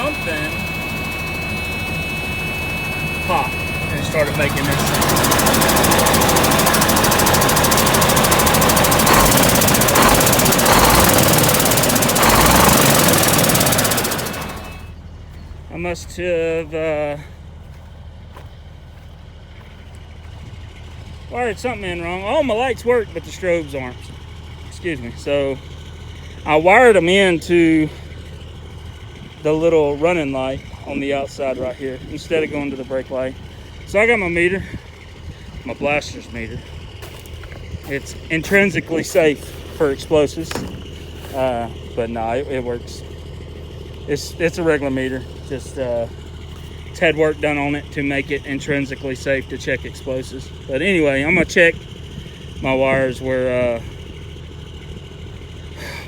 something popped and started making this sound. I must have wired something in wrong. All my lights work, but the strobes aren't. Excuse me. So I wired them into the little running light on the outside right here instead of going to the brake light. So I got my meter, my blaster's meter. It's intrinsically safe for explosives, but no, it works. It's a regular meter. Just it's had work done on it to make it intrinsically safe to check explosives. But anyway, I'm gonna check my wires where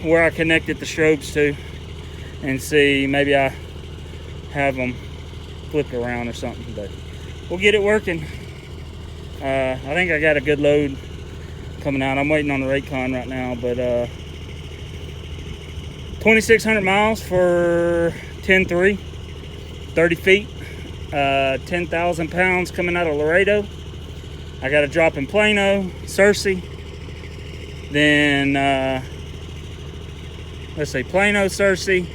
I connected the strobes to, and see, maybe I have them flipped around or something, but we'll get it working. I think I got a good load coming out. I'm waiting on the Raycon right now, but 2,600 miles for 10.3, 30 feet, 10,000 pounds coming out of Laredo. I got a drop in Plano, Searcy, then let's say Plano, Searcy,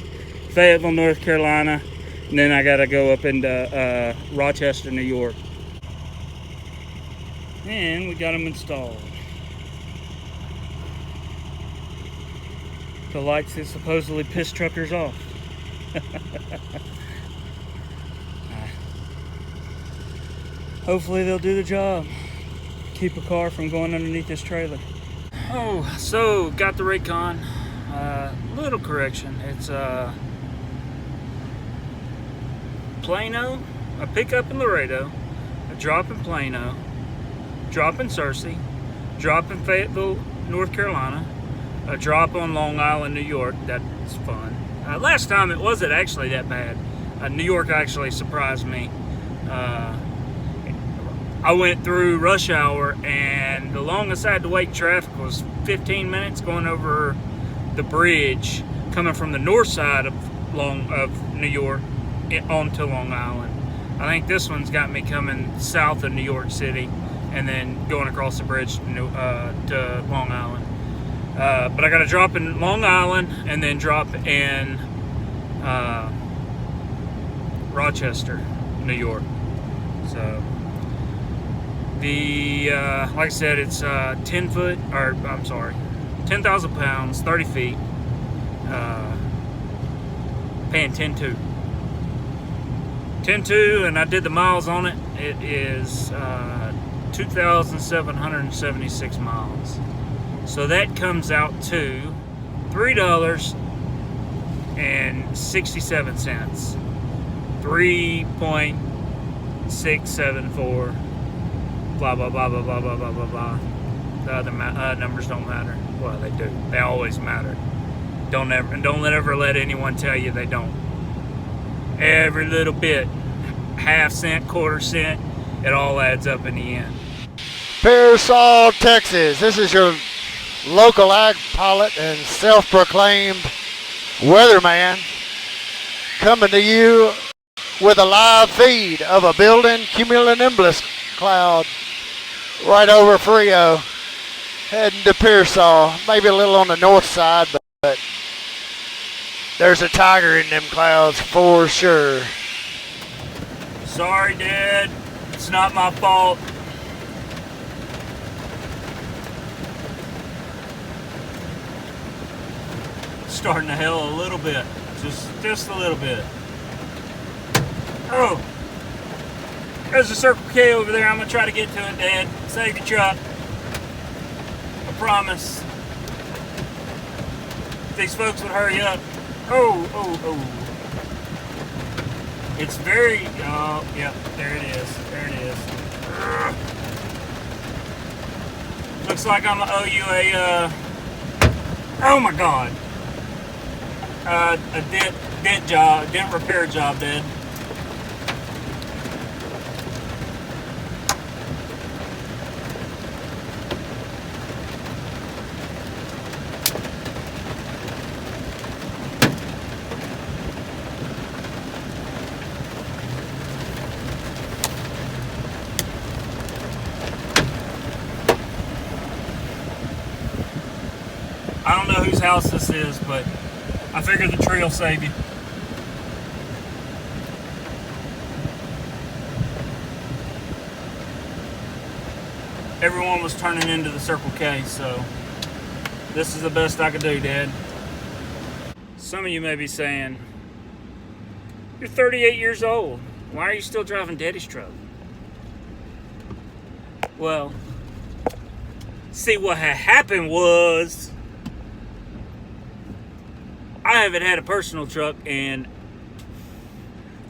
Fayetteville, North Carolina, and then I gotta go up into Rochester, New York. And we got them installed. The lights that supposedly piss truckers off. Hopefully they'll do the job. Keep a car from going underneath this trailer. Oh, so got the Raycon. Little correction. It's Plano, a pickup in Laredo, a drop in Plano, drop in Searcy, drop in Fayetteville, North Carolina, a drop on Long Island, New York. That's fun. Last time it wasn't actually that bad. New York actually surprised me. I went through rush hour, and the longest I had to wait in traffic was 15 minutes going over the bridge coming from the north side of New York onto Long Island. I think this one's got me coming south of New York City and then going across the bridge to Long Island. But I got to drop in Long Island and then drop in Rochester, New York. So the like I said, it's 10,000 pounds, 30 feet, paying 10.2. 10.2, and I did the miles on it. It is 2,776 miles. So that comes out to $3.67. 3.674. Blah blah blah blah blah blah blah blah blah. The other numbers don't matter. Well, they do. They always matter. Don't ever let anyone tell you they don't. Every little bit, half cent, quarter cent, it all adds up in the end. Pearsall, Texas. This is your local ag pilot and self-proclaimed weatherman coming to you with a live feed of a building cumulonimbus cloud right over Frio, heading to Pearsall. Maybe a little on the north side, but there's a tiger in them clouds for sure. Sorry, Dad. It's not my fault. Starting to hail a little bit. Just a little bit. Oh! There's a Circle K over there. I'm going to try to get to it, Dad. Save your truck. I promise. If these folks would hurry up. Oh. It's very, oh, yep, there it is. Ugh. Looks like I'm going to owe you a, oh my God. A dent repair job, Dad. know whose house this is, but I figured the tree will save you. Everyone was turning into the Circle K, so this is the best I could do, Dad. Some of you may be saying, you're 38 years old. Why are you still driving Daddy's truck? Well, see, what had happened was I haven't had a personal truck in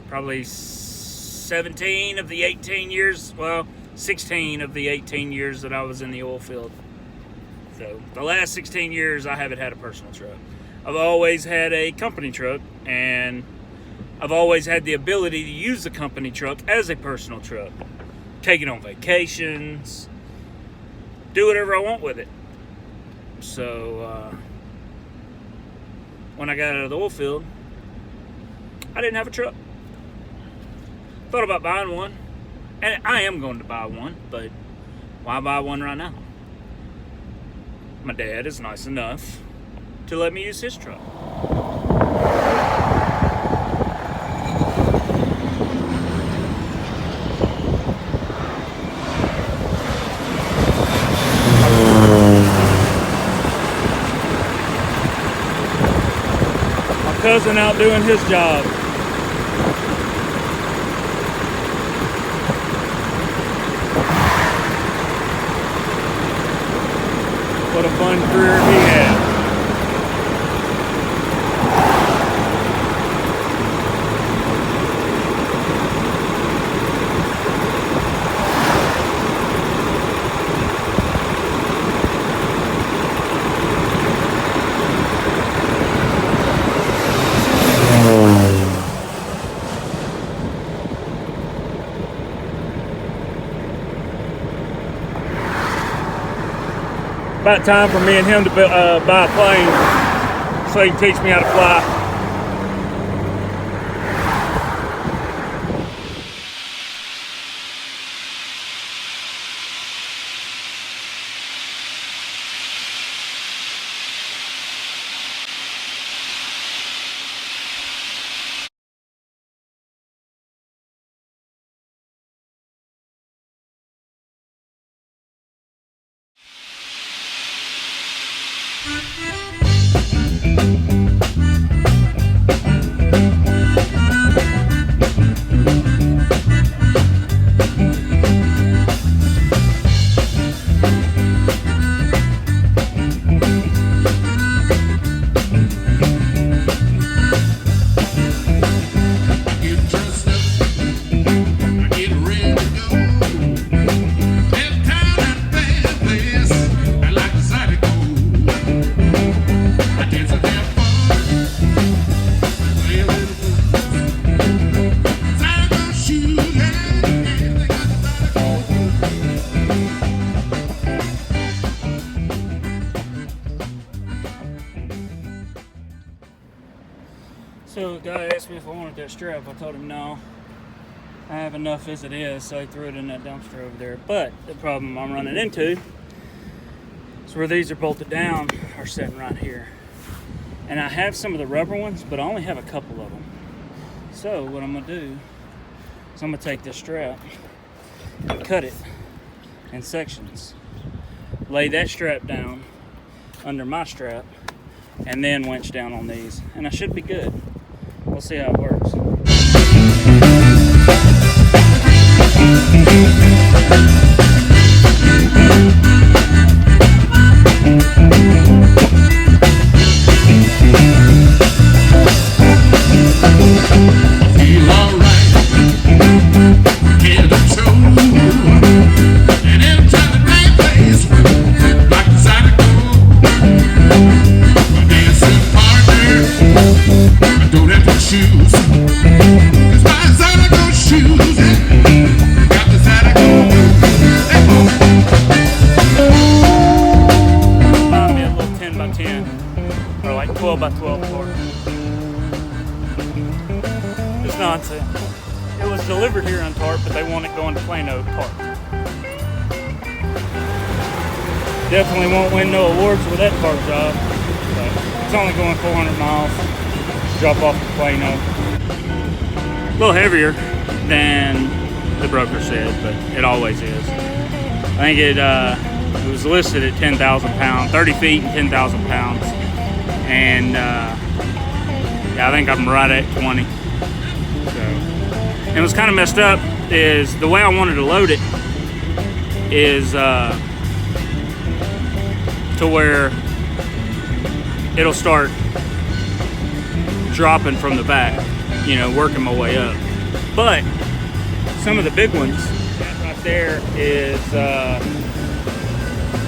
probably 17 of the 18 years, well, 16 of the 18 years that I was in the oil field. So the last 16 years I haven't had a personal truck. I've always had a company truck, and I've always had the ability to use the company truck as a personal truck. Take it on vacations, do whatever I want with it. So when I got out of the oil field, I didn't have a truck. Thought about buying one, and I am going to buy one, but why buy one right now? My dad is nice enough to let me use his truck. My cousin out doing his job. What a fun career he had. About time for me and him to buy a plane so he can teach me how to fly. So the guy asked me if I wanted that strap. I told him no. I have enough as it is, so he threw it in that dumpster over there. But the problem I'm running into is where these are bolted down are sitting right here. And I have some of the rubber ones, but I only have a couple of them. So what I'm gonna do is I'm gonna take this strap and cut it in sections. Lay that strap down under my strap and then winch down on these. And I should be good. We'll see how it works. Feel alright, head to toe, and every time the night plays, like the side of gold. My dancing partner, I don't have to choose. It's my side of gold shoes, got the side of gold. Find me a little 10 by 10 or like 12 by 12 cord. It's nonsense. It was delivered here on tarp, but they want it going to Plano tarp. Definitely won't win no awards with that tarp job. But it's only going 400 miles. Drop off to Plano. A little heavier than the broker said, but it always is. I think it was listed at 10,000 pounds, 30 feet and 10,000 pounds. And yeah, I think I'm right at 20. So, and what's kind of messed up is the way I wanted to load it is to where it'll start dropping from the back, you know, working my way up. But some of the big ones, that right there is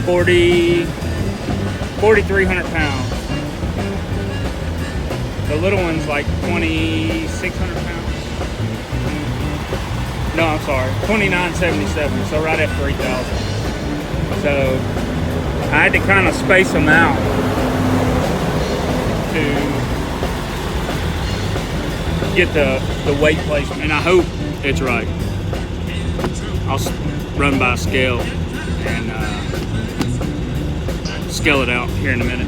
4,300 pounds. The little one's like 2,600 pounds. No, I'm sorry, 2,977, so right at 3,000. So I had to kind of space them out to get the weight placement, and I hope it's right. I'll run by scale and scale it out here in a minute.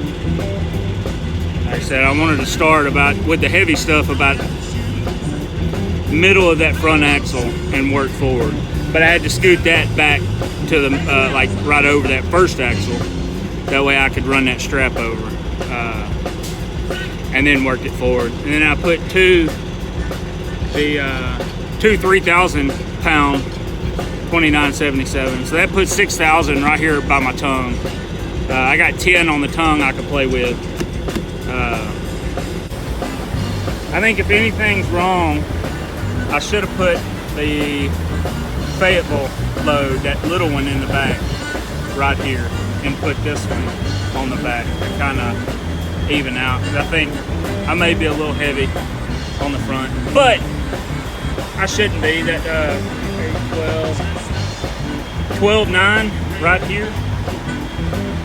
Like I said, I wanted to start with the heavy stuff about middle of that front axle and work forward, but I had to scoot that back to the like right over that first axle. That way I could run that strap over and then worked it forward. And then I put two 3,000 pound 2977. So that puts 6,000 right here by my tongue. I got 10 on the tongue I could play with. I think if anything's wrong, I should have put the Fayetteville load, that little one, in the back right here, and put this one on the back to kind of even out. I think I may be a little heavy on the front, but I shouldn't be. That 12.9 right here,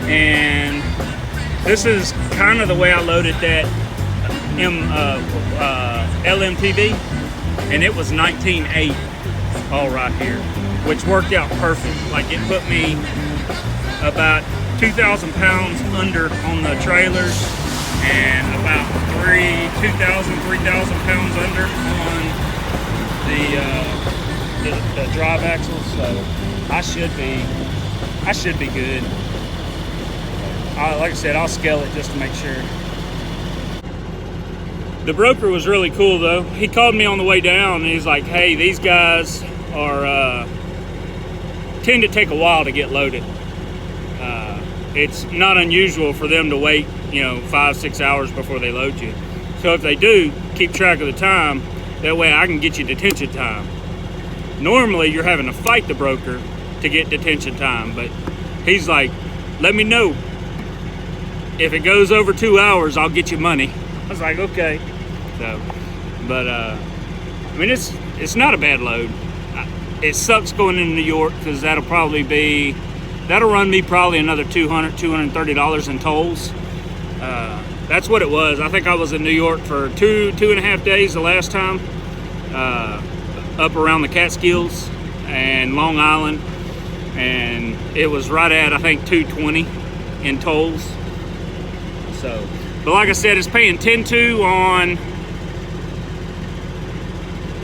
and this is kind of the way I loaded that LMTV, and it was 19.8 all right here, which worked out perfect. Like, it put me about 2,000 pounds under on the trailers and about 3,000 pounds under on the drive axles. So I should be good. Like I said, I'll scale it just to make sure. The broker was really cool though. He called me on the way down and he's like, hey, these guys are tend to take a while to get loaded. It's not unusual for them to wait, 5-6 hours before they load you. So if they do, keep track of the time. That way I can get you detention time. Normally you're having to fight the broker to get detention time, but he's like, let me know. If it goes over 2 hours, I'll get you money. I was like, okay. So, but I mean, it's not a bad load. It sucks going into New York because that'll run me probably another $230 in tolls. That's what it was. I think I was in New York for two and a half days the last time, up around the Catskills and Long Island, and it was right at, I think, $220 in tolls. So, but like I said, it's paying 10.2 on,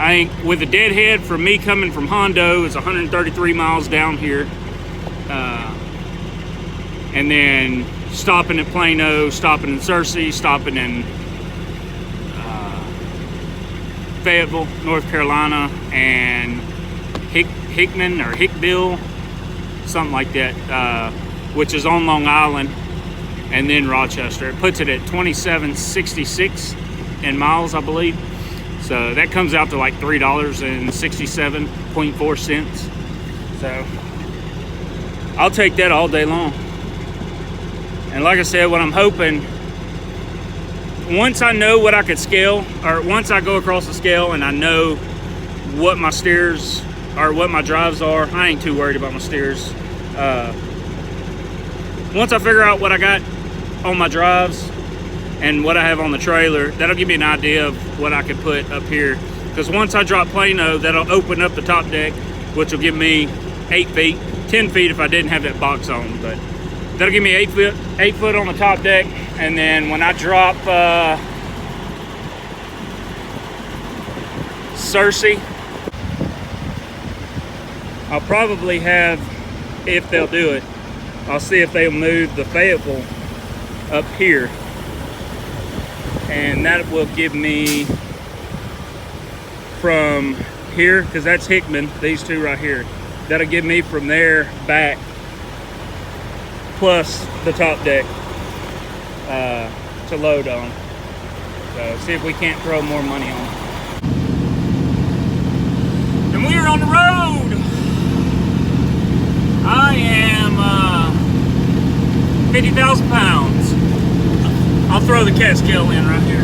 I think, with the deadhead from me coming from Hondo, it's 133 miles down here. And then stopping at Plano, stopping in Searcy, stopping in Fayetteville, North Carolina, and Hickman or Hickville, something like that, which is on Long Island, and then Rochester. It puts it at 2766 in miles, I believe. So that comes out to like $3.67.4. So I'll take that all day long. And like I said, what I'm hoping, once I know what I could scale, or once I go across the scale and I know what my steers or what my drives are, I ain't too worried about my steers. Once I figure out what I got on my drives and what I have on the trailer, that'll give me an idea of what I could put up here. Because once I drop Plano, that'll open up the top deck, which will give me 8 feet, 10 feet if I didn't have that box on. But That'll give me 8 foot on the top deck, and then when I drop Cersei, I'll probably have, if they'll do it, I'll see if they'll move the Fayetteville up here, and that will give me from here, because that's Hickman, these two right here, that'll give me from there back plus the top deck to load on. So see if we can't throw more money on it. And we are on the road. I am 50,000 pounds. I'll throw the Catskill in right here.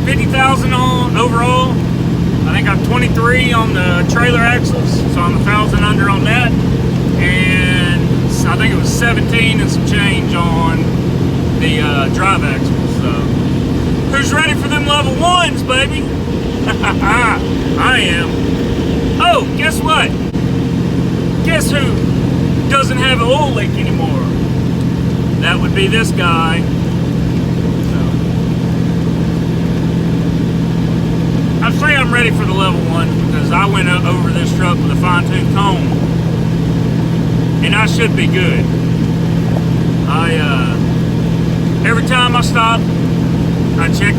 50,000 on overall. I think I'm 23 on the trailer axles, so I'm 1,000 under on that. And I think it was 17 and some change on the drive axles. So, who's ready for them level ones, baby? I am. Oh, guess what? Guess who doesn't have an oil leak anymore? That would be this guy. I'd say I'm ready for the level one because I went over this truck with a fine-tooth comb, and I should be good. Every time I stop, I check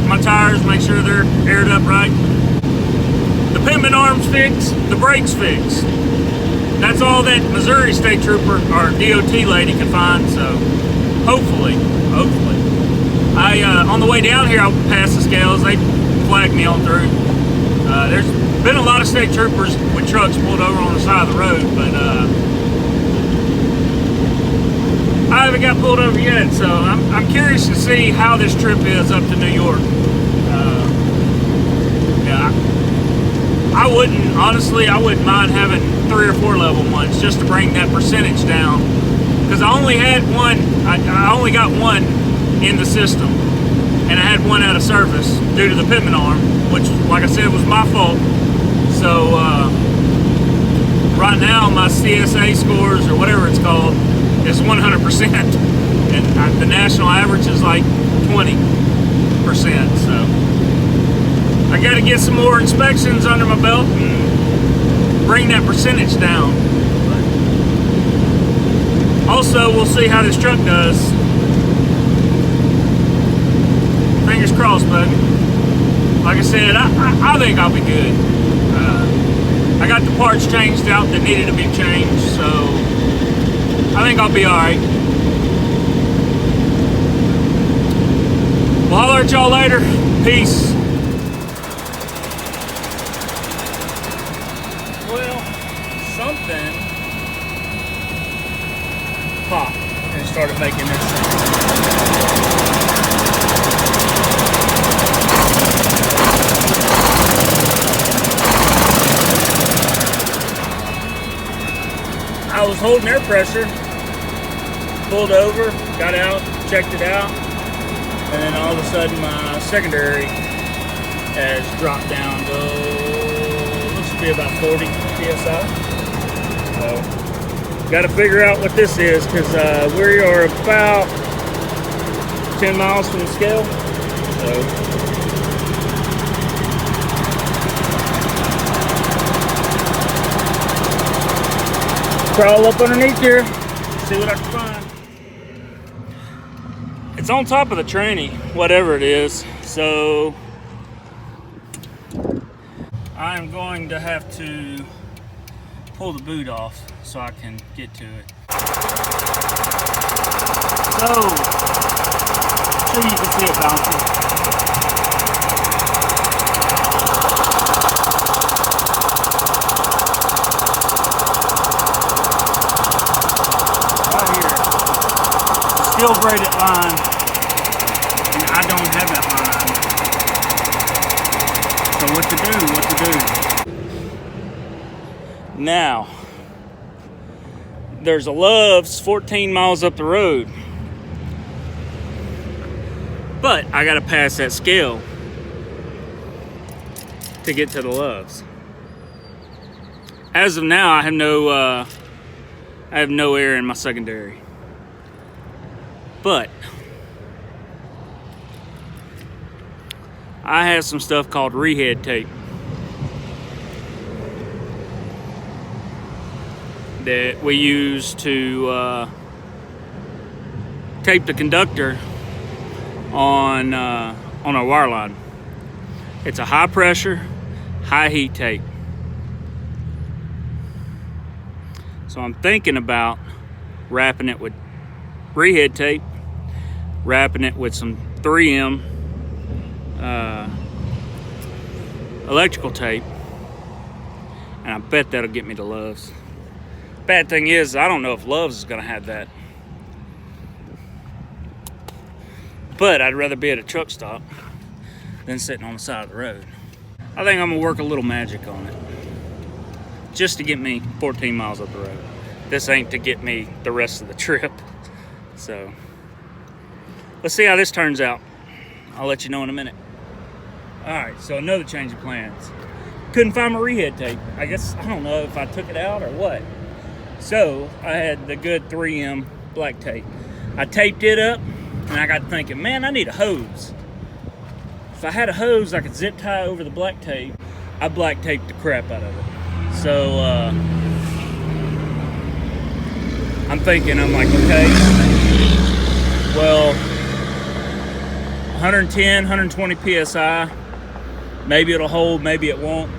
my tires, make sure they're aired up right. The pivot arm's fixed, the brakes fixed. That's all that Missouri State Trooper or DOT lady can find. So hopefully. On the way down here, I passed the scales. They flagged me on through. There's been a lot of state troopers with trucks pulled over on the side of the road, but I haven't got pulled over yet. So I'm curious to see how this trip is up to New York. Yeah, I wouldn't mind having 3 or 4 level ones just to bring that percentage down. Because I only had one. I only got one in the system, and I had one out of service due to the pivot arm, which, like I said, was my fault. So right now my CSA scores, or whatever it's called, is 100%, and the national average is like 20%. So I got to get some more inspections under my belt and bring that percentage down. Also, we'll see how this truck does. Fingers crossed, baby. Like I said, I think I'll be good. I got the parts changed out that needed to be changed, so I think I'll be alright. Well, I'll alert y'all later. Peace. Well, something popped and started making this sound. I was holding air pressure, pulled over, got out, checked it out, and then all of a sudden my secondary has dropped down to, looks to be about 40 PSI. So, got to figure out what this is, because we are about 10 miles from the scale. So, crawl up underneath here, see what I can find. It's on top of the tranny, whatever it is, so I'm going to have to pull the boot off so I can get to it. So you can see it bouncing. Steel braided line, and I don't have that line. So what to do? Now, there's a Love's 14 miles up the road. But I gotta pass that scale to get to the loves. As of now, I have no air in my secondary. But I have some stuff called rehead tape that we use to tape the conductor on our wire line. It's a high pressure, high heat tape. So I'm thinking about wrapping it with rehead tape, wrapping it with some 3M electrical tape, and I bet that'll get me to Love's. Bad thing is, I don't know if Love's is gonna have that. But I'd rather be at a truck stop than sitting on the side of the road. I think I'm gonna work a little magic on it, just to get me 14 miles up the road. This ain't to get me the rest of the trip. So let's see how this turns out. I'll let you know in a minute. All right, so another change of plans. Couldn't find my rehead tape. I guess, I don't know if I took it out or what. So I had the good 3M black tape. I taped it up, and I got thinking, man, I need a hose. If I had a hose I could zip tie over the black tape, I black taped the crap out of it. So I'm thinking, I'm like, okay, well, 110, 120 PSI, maybe it'll hold, maybe it won't.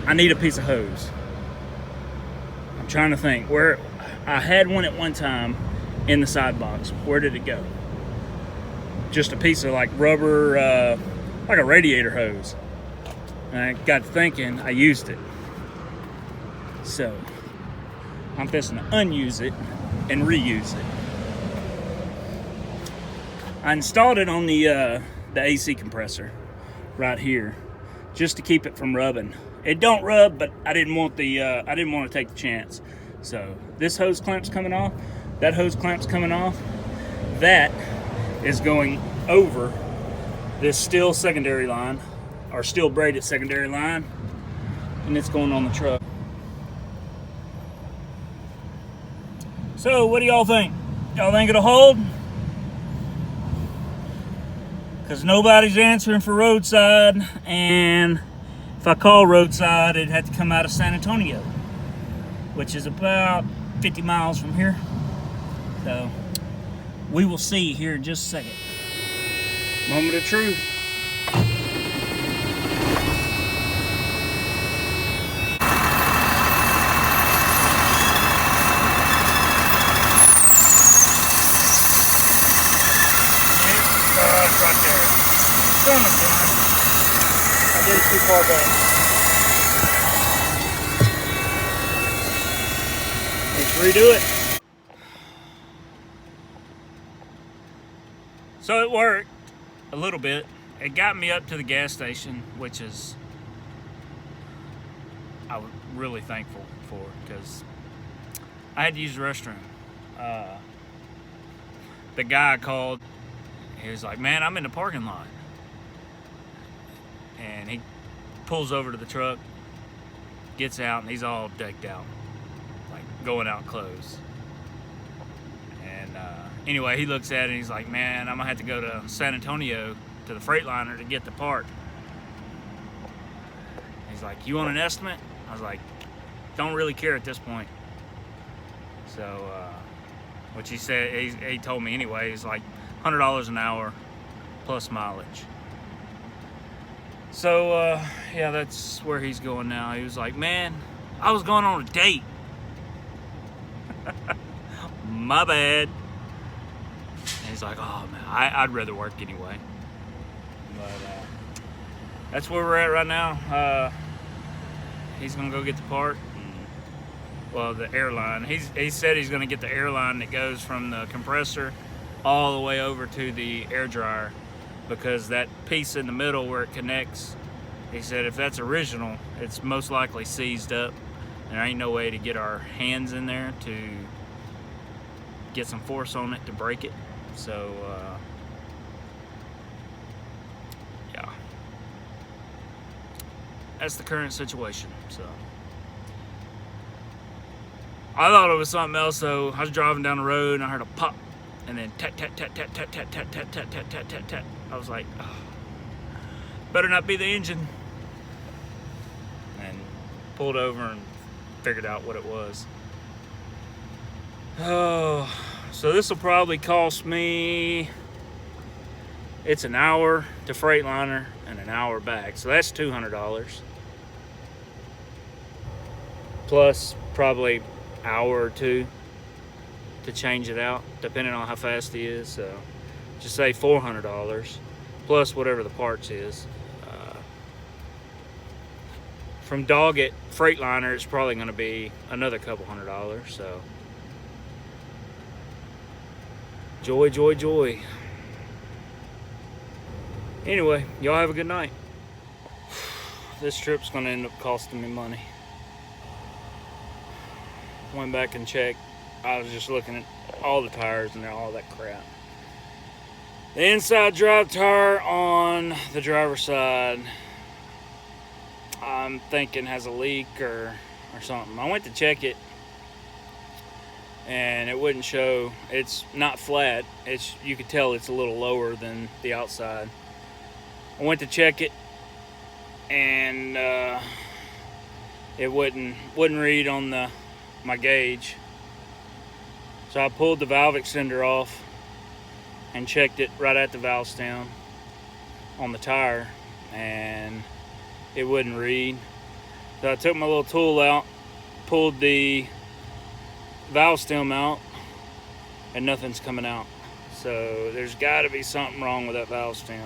I need a piece of hose. I'm trying to think where I had one at one time in the side box. Where did it go? Just a piece of like rubber, like a radiator hose. And I got thinking, I used it. So I'm fixing to unuse it and reuse it. I installed it on the AC compressor right here, just to keep it from rubbing. It don't rub, but I didn't want to take the chance. So this hose clamp's coming off, that hose clamp's coming off. That is going over this steel secondary line, or steel braided secondary line, and it's going on the truck. So what do y'all think? Y'all think it'll hold? Because nobody's answering for Roadside, and if I call Roadside, it'd have to come out of San Antonio, which is about 50 miles from here. So we will see here in just a second. Moment of truth. It's right there. Son of a gun. I did it too far back. Let's redo it. So it worked a little bit. It got me up to the gas station, which is I was really thankful for, because I had to use the restroom. The guy called. He was like, man, I'm in the parking lot. And he pulls over to the truck, gets out, and he's all decked out, like going out clothes. And anyway, he looks at it and he's like, man, I'm gonna have to go to San Antonio to the Freightliner to get the part. He's like, you want an estimate? I was like, don't really care at this point. So, which he said, he told me anyway, he's like, $100 an hour plus mileage. So yeah, that's where he's going now. He was like, man, I was going on a date. My bad. And he's like, oh man, I'd rather work anyway. But that's where we're at right now. He's gonna go get the part. Well, the airline. He said he's gonna get the airline that goes from the compressor all the way over to the air dryer, because that piece in the middle where it connects, he said if that's original, it's most likely seized up, and there ain't no way to get our hands in there to get some force on it to break it. So that's the current situation. So I thought it was something else though. I was driving down the road and I heard a pop, and then tat tat tat tat tat tat tat tat tat tat tat tat tat. I was like, oh, better not be the engine. And pulled over and figured out what it was. Oh, so this will probably cost me, it's an hour to Freightliner and an hour back. So that's $200. Plus probably hour or two to change it out, depending on how fast he is. So just say $400 plus whatever the parts is. From Doggett Freightliner, it's probably going to be another couple $100. So joy, joy, joy. Anyway, y'all have a good night. This trip's going to end up costing me money. Went back and checked. I was just looking at all the tires and all that crap. The inside drive tire on the driver's side, I'm thinking has a leak or something. I went to check it and it wouldn't show. It's not flat. You could tell it's a little lower than the outside. I went to check it and it wouldn't read on my gauge. So I pulled the valve extender off and checked it right at the valve stem on the tire, and it wouldn't read. So I took my little tool out, pulled the valve stem out, and nothing's coming out. So there's got to be something wrong with that valve stem.